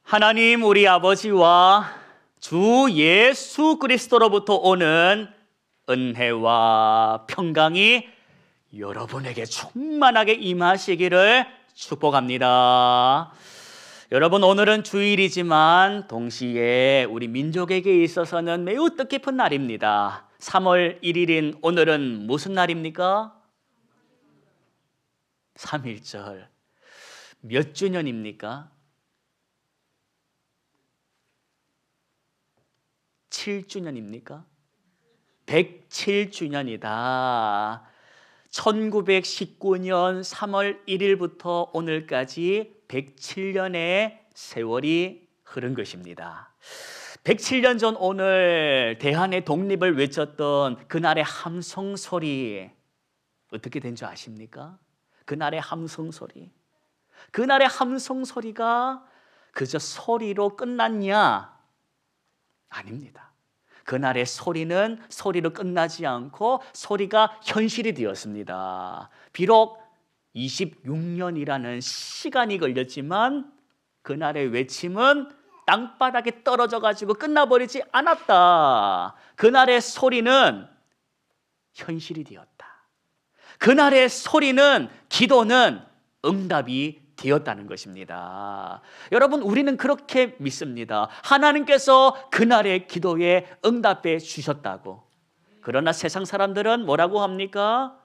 하나님 우리 아버지와 주 예수 그리스도로부터 오는 은혜와 평강이 여러분에게 충만하게 임하시기를 축복합니다. 여러분, 오늘은 주일이지만 동시에 우리 민족에게 있어서는 매우 뜻깊은 날입니다. 3월 1일인 오늘은 무슨 날입니까? 3.1절. 몇 주년입니까? 7주년입니까? 107주년이다. 1919년 3월 1일부터 오늘까지 107년의 세월이 흐른 것입니다. 107년 전 오늘 대한의 독립을 외쳤던 그날의 함성 소리 어떻게 된 줄 아십니까? 그날의 함성 소리. 그날의 함성 소리가 그저 소리로 끝났냐? 아닙니다. 그날의 소리는 소리로 끝나지 않고 소리가 현실이 되었습니다. 비록 26년이라는 시간이 걸렸지만 그날의 외침은 땅바닥에 떨어져 가지고 끝나버리지 않았다. 그날의 소리는 현실이 되었다. 그날의 소리는, 기도는 응답이 되었다는 것입니다. 여러분, 우리는 그렇게 믿습니다. 하나님께서 그날의 기도에 응답해 주셨다고. 그러나 세상 사람들은 뭐라고 합니까?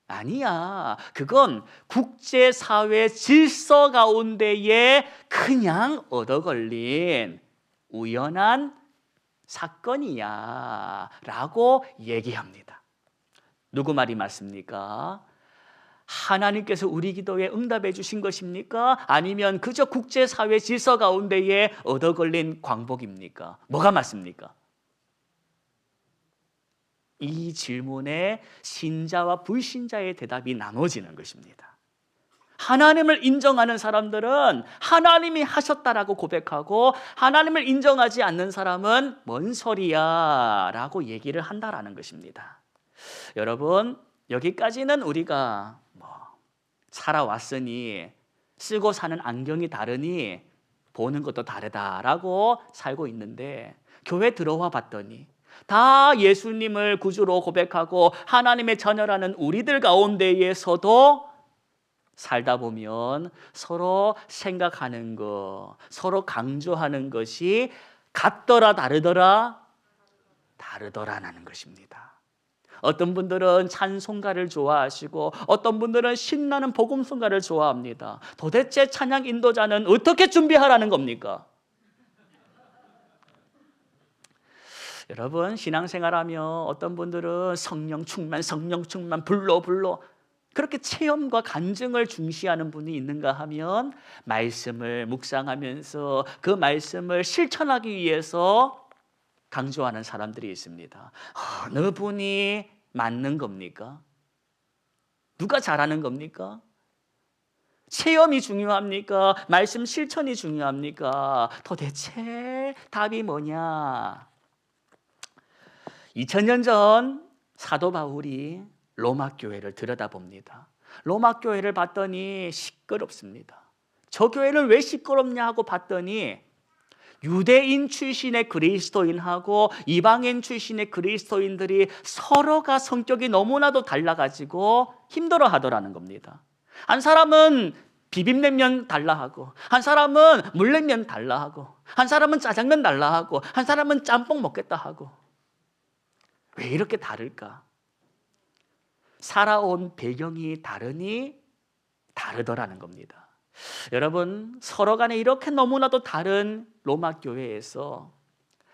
아니야, 그건 국제사회 질서 가운데에 그냥 얻어걸린 우연한 사건이야 라고 얘기합니다. 누구 말이 맞습니까? 하나님께서 우리 기도에 응답해 주신 것입니까? 아니면 그저 국제사회 질서 가운데에 얻어걸린 광복입니까? 뭐가 맞습니까? 이 질문에 신자와 불신자의 대답이 나눠지는 것입니다. 하나님을 인정하는 사람들은 하나님이 하셨다라고 고백하고, 하나님을 인정하지 않는 사람은 뭔 소리야 라고 얘기를 한다라는 것입니다. 여러분, 여기까지는 우리가 살아왔으니, 쓰고 사는 안경이 다르니 보는 것도 다르다라고 살고 있는데, 교회 들어와 봤더니 다 예수님을 구주로 고백하고 하나님의 자녀라는 우리들 가운데에서도 살다 보면 서로 생각하는 것, 서로 강조하는 것이 같더라 다르더라라는 것입니다. 어떤 분들은 찬송가를 좋아하시고 어떤 분들은 신나는 복음성가를 좋아합니다. 도대체 찬양 인도자는 어떻게 준비하라는 겁니까? 여러분, 신앙생활하며 어떤 분들은 성령 충만 불러 그렇게 체험과 간증을 중시하는 분이 있는가 하면 말씀을 묵상하면서 그 말씀을 실천하기 위해서 강조하는 사람들이 있습니다. 어느 분이 맞는 겁니까? 누가 잘하는 겁니까? 체험이 중요합니까? 말씀 실천이 중요합니까? 도대체 답이 뭐냐? 2000년 전 사도 바울이 로마 교회를 들여다봅니다. 로마 교회를 봤더니 시끄럽습니다. 저 교회는 왜 시끄럽냐 하고 봤더니 유대인 출신의 그리스도인하고 이방인 출신의 그리스도인들이 서로가 성격이 너무나도 달라가지고 힘들어 하더라는 겁니다. 한 사람은 비빔냉면 달라 하고, 한 사람은 물냉면 달라 하고, 한 사람은 짜장면 달라 하고, 한 사람은 짬뽕 먹겠다 하고. 왜 이렇게 다를까? 살아온 배경이 다르니 다르더라는 겁니다. 여러분, 서로 간에 이렇게 너무나도 다른 로마 교회에서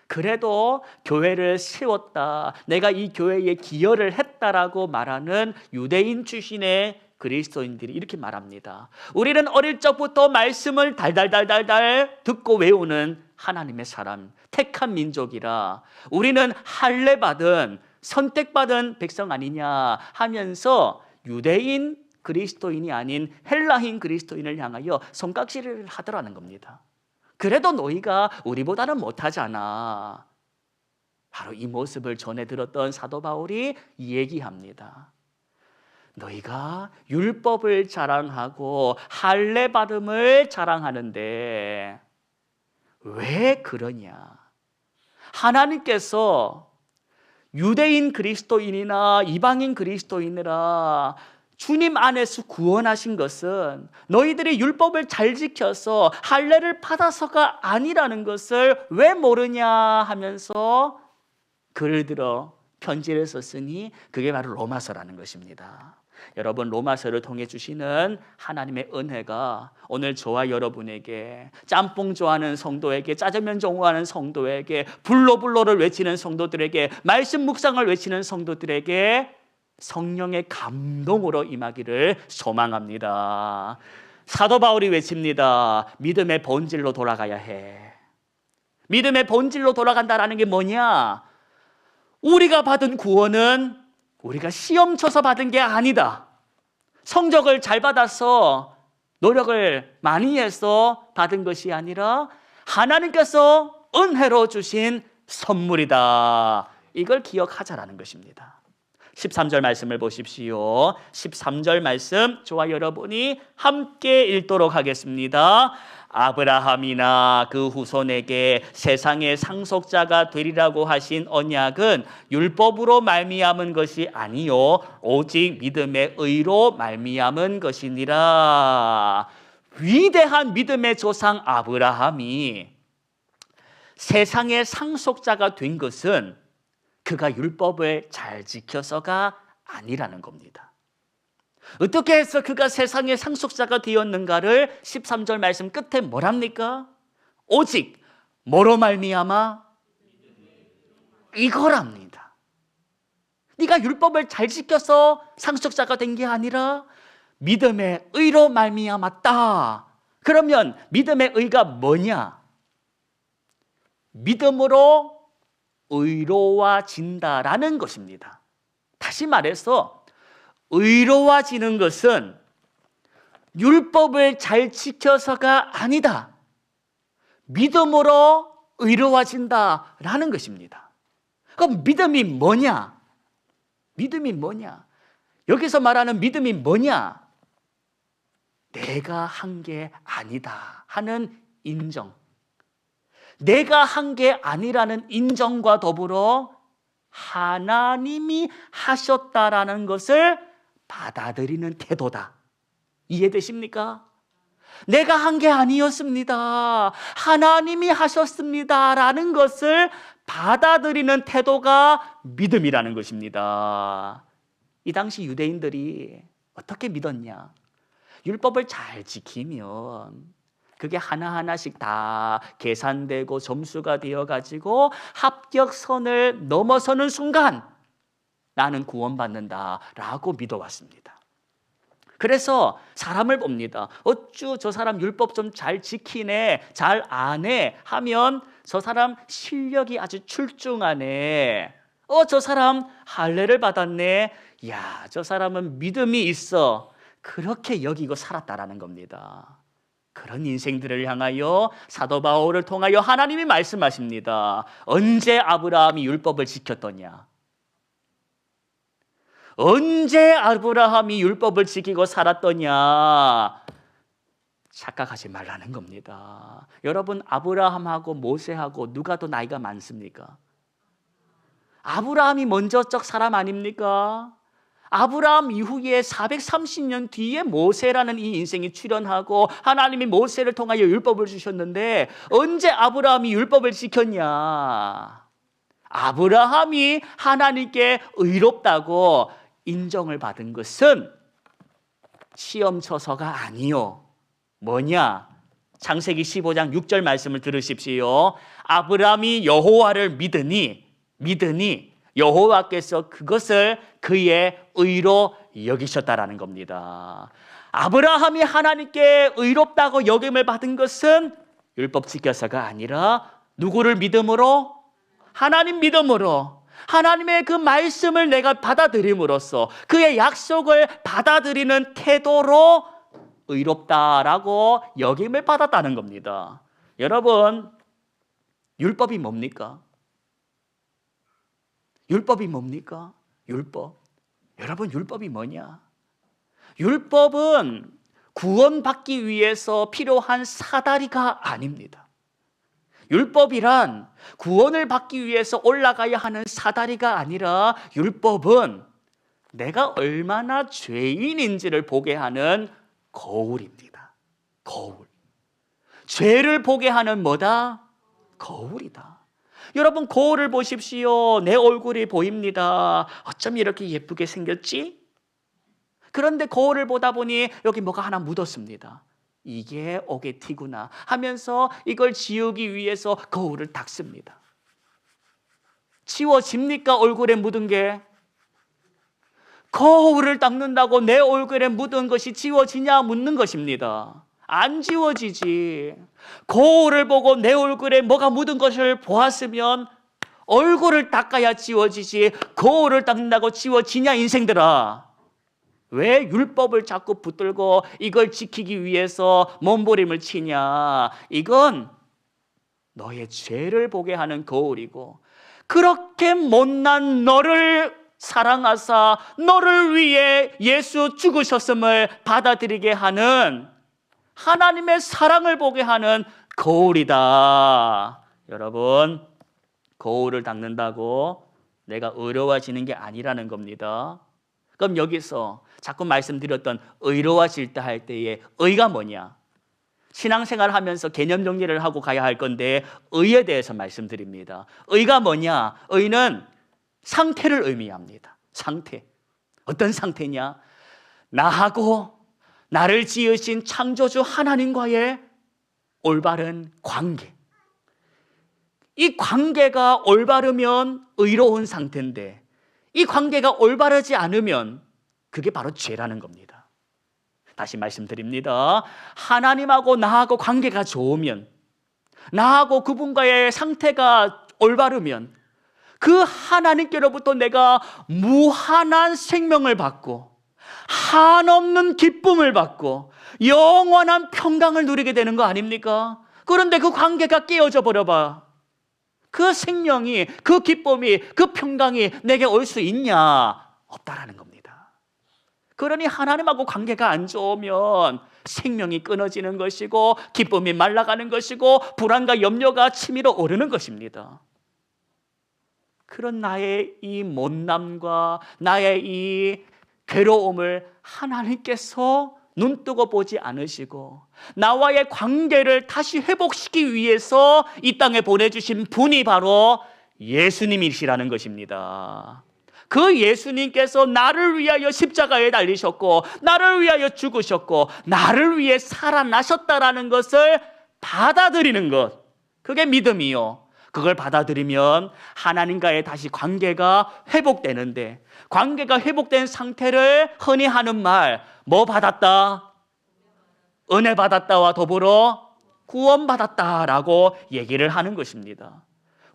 그래도 교회를 세웠다, 내가 이 교회에 기여를 했다라고 말하는 유대인 출신의 그리스도인들이 이렇게 말합니다. 우리는 어릴 적부터 말씀을 달달달달달 듣고 외우는 하나님의 사람, 택한 민족이라 우리는 할례받은 선택받은 백성 아니냐 하면서 유대인 그리스도인이 아닌 헬라인 그리스도인을 향하여 손깍지를 하더라는 겁니다. 그래도 너희가 우리보다는 못하잖아. 바로 이 모습을 전해 들었던 사도 바울이 얘기합니다. 너희가 율법을 자랑하고 할례 받음을 자랑하는데 왜 그러냐? 하나님께서 유대인 그리스도인이나 이방인 그리스도인이라 주님 안에서 구원하신 것은 너희들이 율법을 잘 지켜서 할례를 받아서가 아니라는 것을 왜 모르냐 하면서 글을 들어 편지를 썼으니 그게 바로 로마서라는 것입니다. 여러분, 로마서를 통해 주시는 하나님의 은혜가 오늘 저와 여러분에게, 짬뽕 좋아하는 성도에게, 짜장면 좋아하는 성도에게, 불로불로를 외치는 성도들에게, 말씀 묵상을 외치는 성도들에게 성령의 감동으로 임하기를 소망합니다. 사도 바울이 외칩니다. 믿음의 본질로 돌아가야 해. 믿음의 본질로 돌아간다라는 게 뭐냐? 우리가 받은 구원은 우리가 시험 쳐서 받은 게 아니다. 성적을 잘 받아서 노력을 많이 해서 받은 것이 아니라 하나님께서 은혜로 주신 선물이다. 이걸 기억하자라는 것입니다. 13절 말씀을 보십시오. 13절 말씀 저와 여러분이 함께 읽도록 하겠습니다. 아브라함이나 그 후손에게 세상의 상속자가 되리라고 하신 언약은 율법으로 말미암은 것이 아니요 오직 믿음의 의로 말미암은 것이니라. 위대한 믿음의 조상 아브라함이 세상의 상속자가 된 것은 그가 율법을 잘 지켜서가 아니라는 겁니다. 어떻게 해서 그가 세상의 상속자가 되었는가를 13절 말씀 끝에 뭐랍니까? 오직 뭐로 말미암아? 이거랍니다. 네가 율법을 잘 지켜서 상속자가 된 게 아니라 믿음의 의로 말미암았다. 그러면 믿음의 의가 뭐냐? 믿음으로 의로워진다라는 것입니다. 다시 말해서 의로워지는 것은 율법을 잘 지켜서가 아니다. 믿음으로 의로워진다라는 것입니다. 그럼 믿음이 뭐냐? 믿음이 뭐냐? 여기서 말하는 믿음이 뭐냐? 내가 한 게 아니다 하는 인정. 내가 한 게 아니라는 인정과 더불어 하나님이 하셨다라는 것을 받아들이는 태도다. 이해되십니까? 내가 한 게 아니었습니다. 하나님이 하셨습니다라는 것을 받아들이는 태도가 믿음이라는 것입니다. 이 당시 유대인들이 어떻게 믿었냐? 율법을 잘 지키면 그게 하나하나씩 다 계산되고 점수가 되어가지고 합격선을 넘어서는 순간 나는 구원받는다라고 믿어왔습니다. 그래서 사람을 봅니다. 어쭈 저 사람 율법 좀 잘 지키네, 잘 아네 하면 저 사람 실력이 아주 출중하네. 저 사람 할례를 받았네. 야, 저 사람은 믿음이 있어. 그렇게 여기고 살았다라는 겁니다. 그런 인생들을 향하여 사도 바울을 통하여 하나님이 말씀하십니다. 언제 아브라함이 율법을 지켰더냐? 언제 아브라함이 율법을 지키고 살았더냐? 착각하지 말라는 겁니다. 여러분, 아브라함하고 모세하고 누가 더 나이가 많습니까? 아브라함이 먼저적 사람 아닙니까? 아브라함 이후에 430년 뒤에 모세라는 이 인생이 출현하고 하나님이 모세를 통하여 율법을 주셨는데 언제 아브라함이 율법을 지켰냐? 아브라함이 하나님께 의롭다고 인정을 받은 것은 시험 쳐서가 아니요. 뭐냐? 창세기 15장 6절 말씀을 들으십시오. 아브라함이 여호와를 믿으니 여호와께서 그것을 그의 의로 여기셨다라는 겁니다. 아브라함이 하나님께 의롭다고 여김을 받은 것은 율법 지켜서가 아니라 누구를 믿음으로? 하나님 믿음으로. 하나님의 그 말씀을 내가 받아들임으로써 그의 약속을 받아들이는 태도로 의롭다라고 여김을 받았다는 겁니다. 여러분, 율법이 뭡니까? 율법이 뭡니까? 율법. 여러분, 율법이 뭐냐? 율법은 구원받기 위해서 필요한 사다리가 아닙니다. 율법이란 구원을 받기 위해서 올라가야 하는 사다리가 아니라 율법은 내가 얼마나 죄인인지를 보게 하는 거울입니다. 거울. 죄를 보게 하는 뭐다? 거울이다. 여러분, 거울을 보십시오. 내 얼굴이 보입니다. 어쩜 이렇게 예쁘게 생겼지? 그런데 거울을 보다 보니 여기 뭐가 하나 묻었습니다. 이게 오게티구나 하면서 이걸 지우기 위해서 거울을 닦습니다. 지워집니까? 얼굴에 묻은 게? 거울을 닦는다고 내 얼굴에 묻은 것이 지워지냐 묻는 것입니다. 안 지워지지. 거울을 보고 내 얼굴에 뭐가 묻은 것을 보았으면 얼굴을 닦아야 지워지지, 거울을 닦는다고 지워지냐 인생들아. 왜 율법을 자꾸 붙들고 이걸 지키기 위해서 몸부림을 치냐. 이건 너의 죄를 보게 하는 거울이고, 그렇게 못난 너를 사랑하사 너를 위해 예수 죽으셨음을 받아들이게 하는 하나님의 사랑을 보게 하는 거울이다. 여러분, 거울을 닦는다고 내가 의로워지는 게 아니라는 겁니다. 그럼 여기서 자꾸 말씀드렸던 의로워질 때 할 때의 의가 뭐냐? 신앙생활 하면서 개념 정리를 하고 가야 할 건데 의에 대해서 말씀드립니다. 의가 뭐냐? 의는 상태를 의미합니다. 상태. 어떤 상태냐? 나하고 나를 지으신 창조주 하나님과의 올바른 관계. 이 관계가 올바르면 의로운 상태인데, 이 관계가 올바르지 않으면 그게 바로 죄라는 겁니다. 다시 말씀드립니다. 하나님하고 나하고 관계가 좋으면, 나하고 그분과의 상태가 올바르면 그 하나님께로부터 내가 무한한 생명을 받고 한없는 기쁨을 받고 영원한 평강을 누리게 되는 거 아닙니까? 그런데 그 관계가 깨어져 버려봐. 그 생명이, 그 기쁨이, 그 평강이 내게 올 수 있냐? 없다라는 겁니다. 그러니 하나님하고 관계가 안 좋으면 생명이 끊어지는 것이고, 기쁨이 말라가는 것이고, 불안과 염려가 치밀어 오르는 것입니다. 그런 나의 이 못남과 나의 이 괴로움을 하나님께서 눈뜨고 보지 않으시고 나와의 관계를 다시 회복시키기 위해서 이 땅에 보내주신 분이 바로 예수님이시라는 것입니다. 그 예수님께서 나를 위하여 십자가에 달리셨고 나를 위하여 죽으셨고 나를 위해 살아나셨다라는 것을 받아들이는 것, 그게 믿음이요. 그걸 받아들이면 하나님과의 다시 관계가 회복되는데, 관계가 회복된 상태를 흔히 하는 말, 뭐 받았다? 은혜 받았다와 더불어 구원받았다라고 얘기를 하는 것입니다.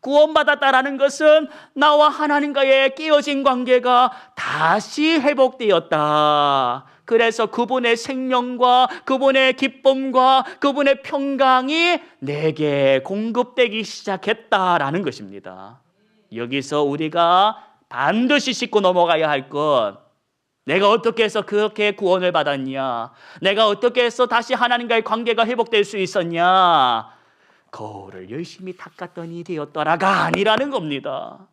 구원받았다라는 것은 나와 하나님과의 깨어진 관계가 다시 회복되었다. 그래서 그분의 생명과 그분의 기쁨과 그분의 평강이 내게 공급되기 시작했다라는 것입니다. 여기서 우리가 반드시 짚고 넘어가야 할 것, 내가 어떻게 해서 그렇게 구원을 받았냐? 내가 어떻게 해서 다시 하나님과의 관계가 회복될 수 있었냐? 거울을 열심히 닦았더니 되었더라가 아니라는 겁니다.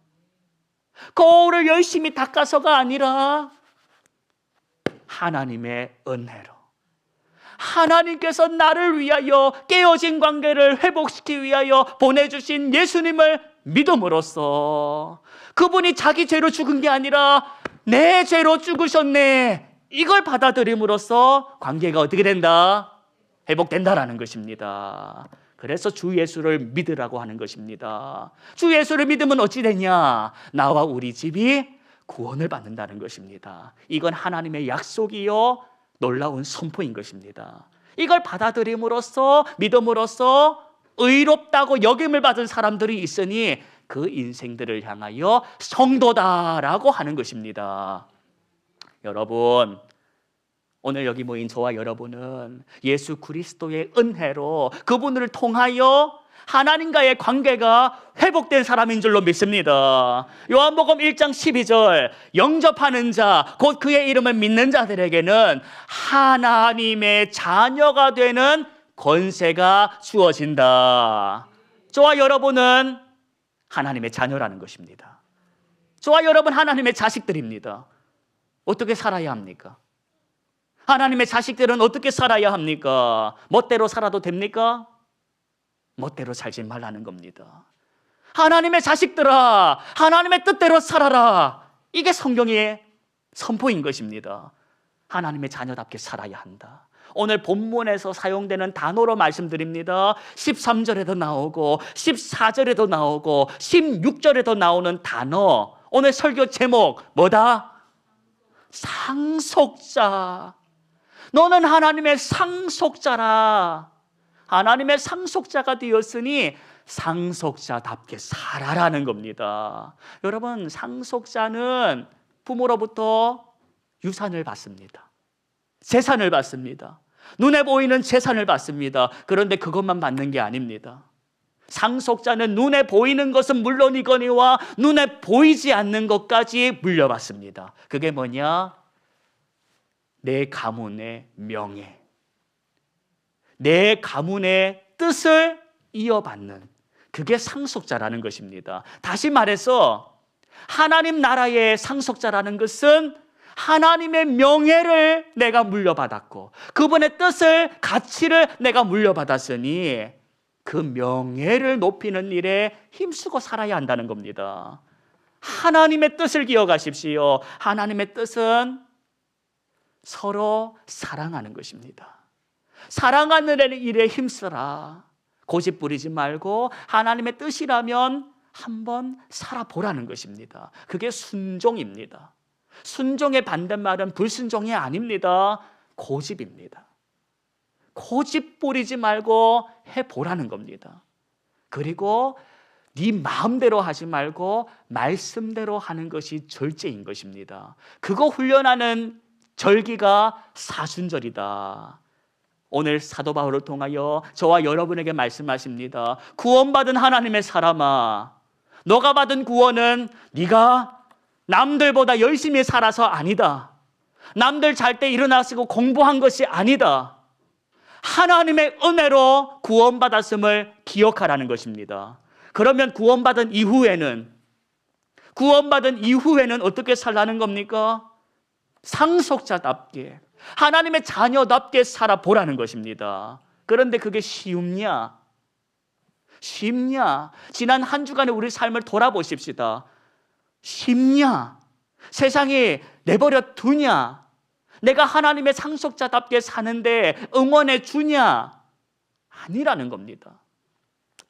거울을 열심히 닦아서가 아니라 하나님의 은혜로, 하나님께서 나를 위하여 깨어진 관계를 회복시키기 위하여 보내주신 예수님을 믿음으로써, 그분이 자기 죄로 죽은 게 아니라 내 죄로 죽으셨네, 이걸 받아들임으로써 관계가 어떻게 된다? 회복된다라는 것입니다. 그래서 주 예수를 믿으라고 하는 것입니다. 주 예수를 믿으면 어찌 되냐? 나와 우리 집이 구원을 받는다는 것입니다. 이건 하나님의 약속이요 놀라운 선포인 것입니다. 이걸 받아들임으로써, 믿음으로써 의롭다고 여김을 받은 사람들이 있으니 그 인생들을 향하여 성도다라고 하는 것입니다. 여러분, 오늘 여기 모인 저와 여러분은 예수 그리스도의 은혜로 그분을 통하여 하나님과의 관계가 회복된 사람인 줄로 믿습니다. 요한복음 1장 12절, 영접하는 자, 곧 그의 이름을 믿는 자들에게는 하나님의 자녀가 되는 권세가 주어진다. 저와 여러분은 하나님의 자녀라는 것입니다. 저와 여러분 하나님의 자식들입니다. 어떻게 살아야 합니까? 하나님의 자식들은 어떻게 살아야 합니까? 멋대로 살아도 됩니까? 멋대로 살지 말라는 겁니다. 하나님의 자식들아, 하나님의 뜻대로 살아라. 이게 성경의 선포인 것입니다. 하나님의 자녀답게 살아야 한다. 오늘 본문에서 사용되는 단어로 말씀드립니다. 13절에도 나오고 14절에도 나오고 16절에도 나오는 단어, 오늘 설교 제목 뭐다? 상속자. 너는 하나님의 상속자라. 하나님의 상속자가 되었으니 상속자답게 살아라는 겁니다. 여러분, 상속자는 부모로부터 유산을 받습니다. 재산을 받습니다. 눈에 보이는 재산을 받습니다. 그런데 그것만 받는 게 아닙니다. 상속자는 눈에 보이는 것은 물론이거니와 눈에 보이지 않는 것까지 물려받습니다. 그게 뭐냐? 내 가문의 명예, 내 가문의 뜻을 이어받는, 그게 상속자라는 것입니다. 다시 말해서 하나님 나라의 상속자라는 것은 하나님의 명예를 내가 물려받았고 그분의 뜻을, 가치를 내가 물려받았으니 그 명예를 높이는 일에 힘쓰고 살아야 한다는 겁니다. 하나님의 뜻을 기억하십시오. 하나님의 뜻은 서로 사랑하는 것입니다. 사랑하는 일에 힘쓰라. 고집 부리지 말고 하나님의 뜻이라면 한번 살아보라는 것입니다. 그게 순종입니다. 순종의 반대말은 불순종이 아닙니다. 고집입니다. 고집 부리지 말고 해보라는 겁니다. 그리고 네 마음대로 하지 말고 말씀대로 하는 것이 절제인 것입니다. 그거 훈련하는 절기가 사순절이다. 오늘 사도 바울을 통하여 저와 여러분에게 말씀하십니다. 구원받은 하나님의 사람아, 너가 받은 구원은 네가 남들보다 열심히 살아서 아니다. 남들 잘 때 일어나시고 공부한 것이 아니다. 하나님의 은혜로 구원받았음을 기억하라는 것입니다. 그러면 구원받은 이후에는 어떻게 살라는 겁니까? 상속자답게, 하나님의 자녀답게 살아보라는 것입니다. 그런데 그게 쉽냐? 지난 한 주간의 우리 삶을 돌아보십시다. 쉽냐? 세상이 내버려 두냐? 내가 하나님의 상속자답게 사는데 응원해 주냐? 아니라는 겁니다.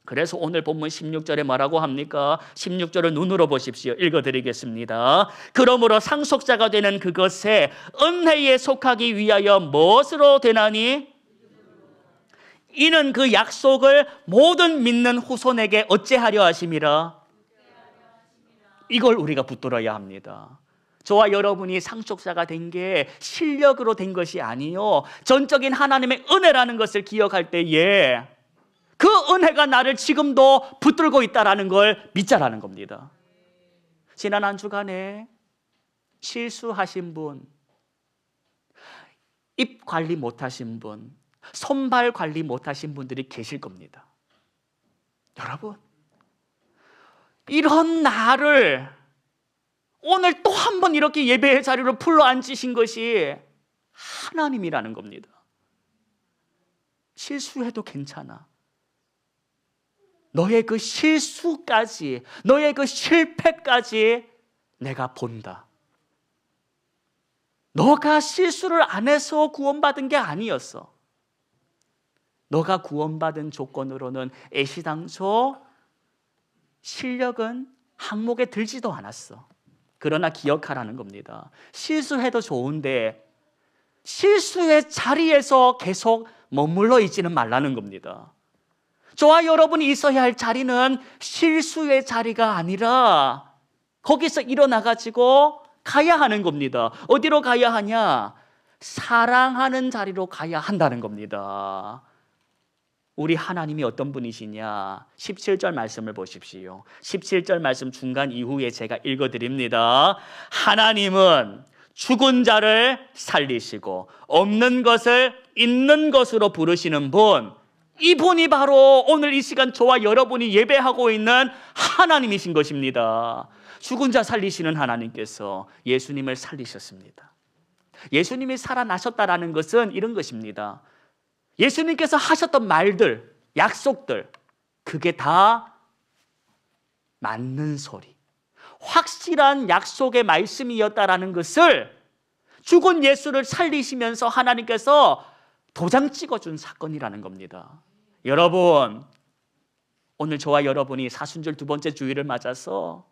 그래서 오늘 본문 16절에 뭐라고 합니까? 16절을 눈으로 보십시오. 읽어드리겠습니다. 그러므로 상속자가 되는 그것에 은혜에 속하기 위하여 무엇으로 되나니? 이는 그 약속을 모든 믿는 후손에게 어찌하려 하심이라? 이걸 우리가 붙들어야 합니다. 저와 여러분이 상속자가 된 게 실력으로 된 것이 아니요, 전적인 하나님의 은혜라는 것을 기억할 때에 그 은혜가 나를 지금도 붙들고 있다는 걸 믿자라는 겁니다. 지난 한 주간에 실수하신 분, 입 관리 못하신 분, 손발 관리 못하신 분들이 계실 겁니다. 여러분, 이런 나를 오늘 또 한 번 이렇게 예배의 자리로 불러 앉히신 것이 하나님이라는 겁니다. 실수해도 괜찮아. 너의 그 실수까지, 너의 그 실패까지 내가 본다. 너가 실수를 안 해서 구원받은 게 아니었어. 너가 구원받은 조건으로는 애시당초 실력은 항목에 들지도 않았어. 그러나 기억하라는 겁니다. 실수해도 좋은데 실수의 자리에서 계속 머물러 있지는 말라는 겁니다. 저와 여러분이 있어야 할 자리는 실수의 자리가 아니라 거기서 일어나가지고 가야 하는 겁니다. 어디로 가야 하냐? 사랑하는 자리로 가야 한다는 겁니다. 우리 하나님이 어떤 분이시냐? 17절 말씀을 보십시오. 17절 말씀 중간 이후에 제가 읽어드립니다. 하나님은 죽은 자를 살리시고 없는 것을 있는 것으로 부르시는 분, 이분이 바로 오늘 이 시간 저와 여러분이 예배하고 있는 하나님이신 것입니다. 죽은 자 살리시는 하나님께서 예수님을 살리셨습니다. 예수님이 살아나셨다라는 것은 이런 것입니다. 예수님께서 하셨던 말들, 약속들, 그게 다 맞는 소리, 확실한 약속의 말씀이었다라는 것을 죽은 예수를 살리시면서 하나님께서 도장 찍어준 사건이라는 겁니다. 여러분, 오늘 저와 여러분이 사순절 두 번째 주일을 맞아서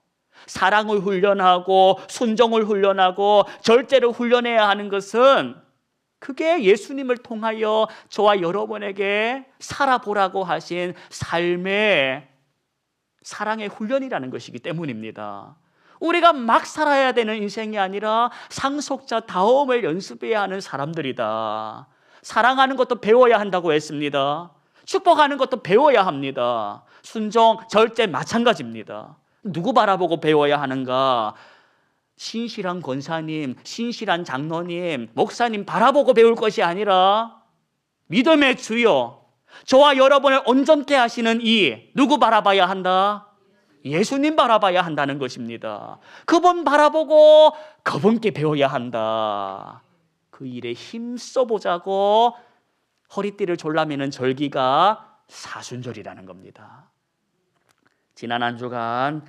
사랑을 훈련하고 순종을 훈련하고 절제를 훈련해야 하는 것은 그게 예수님을 통하여 저와 여러분에게 살아보라고 하신 삶의 사랑의 훈련이라는 것이기 때문입니다. 우리가 막 살아야 되는 인생이 아니라 상속자다움을 연습해야 하는 사람들이다. 사랑하는 것도 배워야 한다고 했습니다. 축복하는 것도 배워야 합니다. 순종, 절제 마찬가지입니다. 누구 바라보고 배워야 하는가? 신실한 권사님, 신실한 장로님, 목사님 바라보고 배울 것이 아니라 믿음의 주여, 저와 여러분을 온전케 하시는 이 누구 바라봐야 한다? 예수님 바라봐야 한다는 것입니다. 그분 바라보고 그분께 배워야 한다. 그 일에 힘써보자고 허리띠를 졸라매는 절기가 사순절이라는 겁니다. 지난 한 주간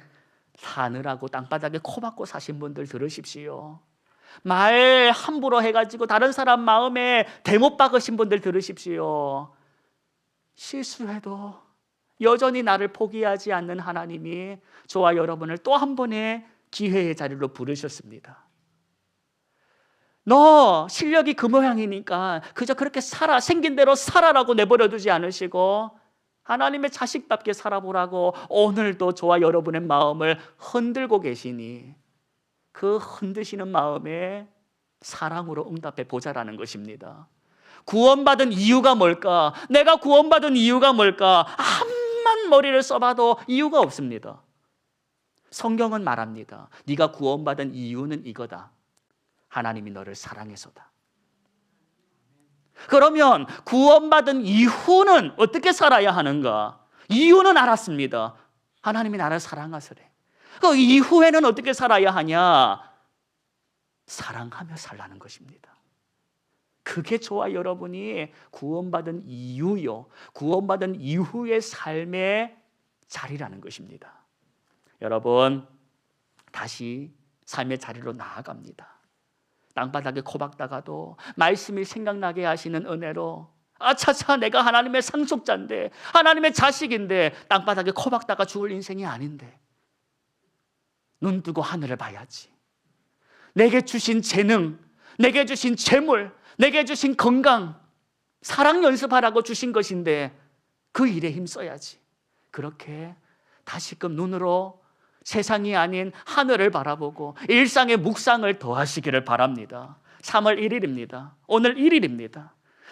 사느라고 땅바닥에 코 박고 사신 분들 들으십시오. 말 함부로 해가지고 다른 사람 마음에 대못 박으신 분들 들으십시오. 실수해도 여전히 나를 포기하지 않는 하나님이 저와 여러분을 또 한 번의 기회의 자리로 부르셨습니다. 너 실력이 그 모양이니까 그저 그렇게 살아, 생긴 대로 살아라고 내버려 두지 않으시고 하나님의 자식답게 살아보라고 오늘도 저와 여러분의 마음을 흔들고 계시니 그 흔드시는 마음에 사랑으로 응답해 보자라는 것입니다. 구원받은 이유가 뭘까? 내가 구원받은 이유가 뭘까? 암만 머리를 써봐도 이유가 없습니다. 성경은 말합니다. 네가 구원받은 이유는 이거다. 하나님이 너를 사랑해서다. 그러면 구원받은 이후는 어떻게 살아야 하는가? 이유는 알았습니다. 하나님이 나를 사랑하시래. 그 이후에는 어떻게 살아야 하냐? 사랑하며 살라는 것입니다. 그게 저와 여러분이 구원받은 이유요, 구원받은 이후의 삶의 자리라는 것입니다. 여러분, 다시 삶의 자리로 나아갑니다. 땅바닥에 코 박다가도 말씀이 생각나게 하시는 은혜로 아차차 내가 하나님의 상속자인데 하나님의 자식인데 땅바닥에 코 박다가 죽을 인생이 아닌데 눈 뜨고 하늘을 봐야지. 내게 주신 재능, 내게 주신 재물, 내게 주신 건강, 사랑 연습하라고 주신 것인데 그 일에 힘써야지. 그렇게 다시금 눈으로 세상이 아닌 하늘을 바라보고 일상의 묵상을 더하시기를 바랍니다. 3월 1일입니다. 오늘 1일입니다.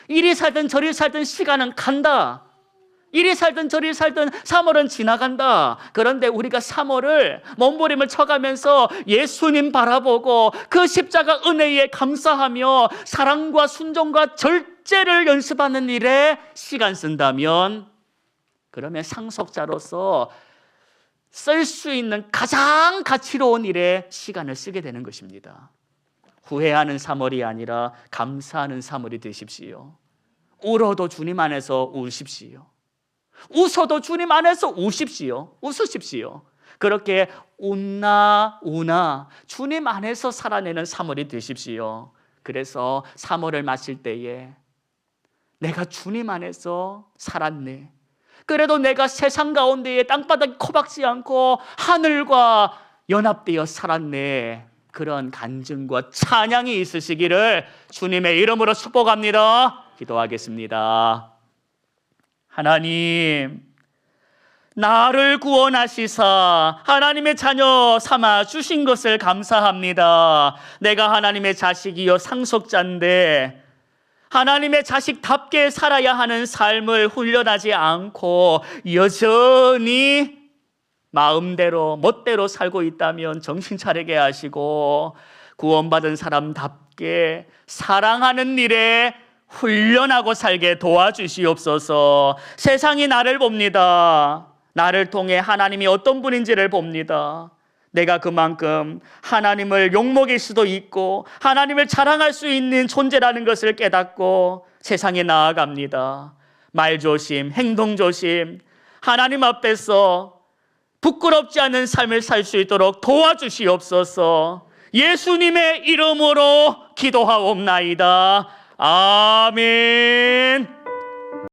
이리 살든 저리 살든 시간은 간다. 이리 살든 저리 살든 3월은 지나간다. 그런데 우리가 3월을 몸부림을 쳐가면서 예수님 바라보고 그 십자가 은혜에 감사하며 사랑과 순종과 절제를 연습하는 일에 시간 쓴다면 그러면 상속자로서 쓸 수 있는 가장 가치로운 일에 시간을 쓰게 되는 것입니다. 후회하는 3월이 아니라 감사하는 3월이 되십시오. 울어도 주님 안에서 우십시오. 웃어도 주님 안에서 우십시오. 웃으십시오. 그렇게 웃나 우나 주님 안에서 살아내는 3월이 되십시오. 그래서 3월을 마실 때에 내가 주님 안에서 살았네. 그래도 내가 세상 가운데에 땅바닥에 코박지 않고 하늘과 연합되어 살았네. 그런 간증과 찬양이 있으시기를 주님의 이름으로 축복합니다. 기도하겠습니다. 하나님, 나를 구원하시사 하나님의 자녀 삼아 주신 것을 감사합니다. 내가 하나님의 자식이요 상속자인데 하나님의 자식답게 살아야 하는 삶을 훈련하지 않고 여전히 마음대로 멋대로 살고 있다면 정신 차리게 하시고 구원받은 사람답게 사랑하는 일에 훈련하고 살게 도와주시옵소서. 세상이 나를 봅니다. 나를 통해 하나님이 어떤 분인지를 봅니다. 내가 그만큼 하나님을 욕먹일 수도 있고 하나님을 자랑할 수 있는 존재라는 것을 깨닫고 세상에 나아갑니다. 말 조심, 행동 조심, 하나님 앞에서 부끄럽지 않은 삶을 살 수 있도록 도와주시옵소서. 예수님의 이름으로 기도하옵나이다. 아멘.